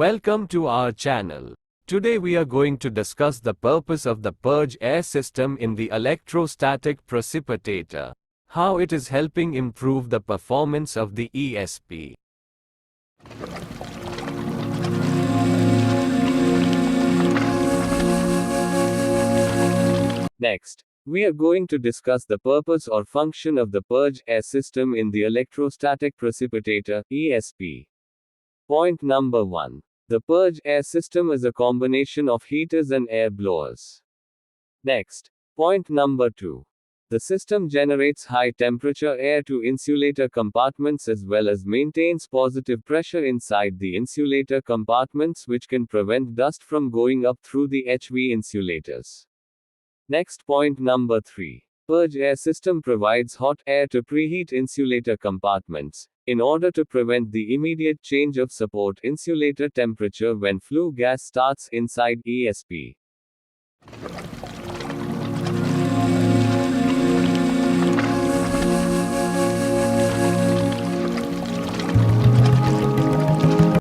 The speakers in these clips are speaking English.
Welcome to our channel. Today we are going to discuss the purpose of the Purge air system in the electrostatic precipitator, how it is helping improve the performance of the ESP. Next, we are going to discuss the purpose or function of the Purge air system in the electrostatic precipitator, ESP. Point number 1. The Purge air system is a combination of heaters and air blowers. Next, point number 2. The system generates high temperature air to insulator compartments as well as maintains positive pressure inside the insulator compartments, which can prevent dust from going up through the HV insulators. Next, point number 3. Purge air system provides hot air to preheat insulator compartments, in order to prevent the immediate change of support insulator temperature when flue gas starts inside ESP.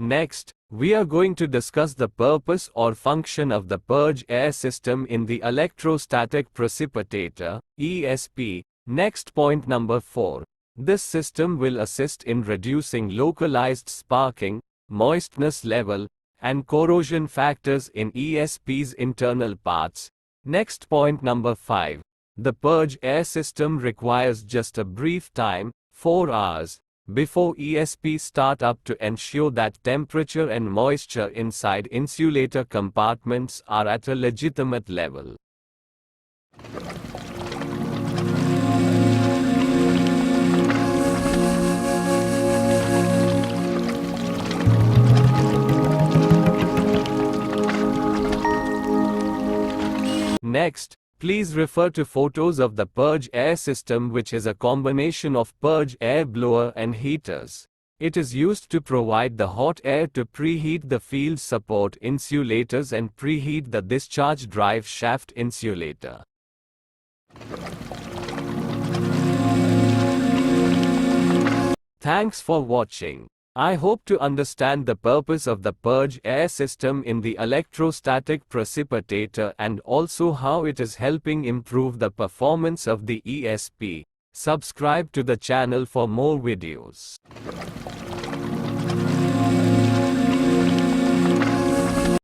Next, we are going to discuss the purpose or function of the Purge air system in the electrostatic precipitator, ESP. Next, point number 4. This system will assist in reducing localized sparking, moistness level, and corrosion factors in ESP's internal parts. Next, point number 5. The Purge air system requires just a brief time, 4 hours, before ESP start up to ensure that temperature and moisture inside insulator compartments are at a legitimate level. Next, please refer to photos of the Purge air system, which is a combination of Purge air blower and heaters. It is used to provide the hot air to preheat the field support insulators and preheat the discharge drive shaft insulator. Thanks for watching. I hope to understand the purpose of the Purge air system in the electrostatic precipitator and also how it is helping improve the performance of the ESP. Subscribe to the channel for more videos.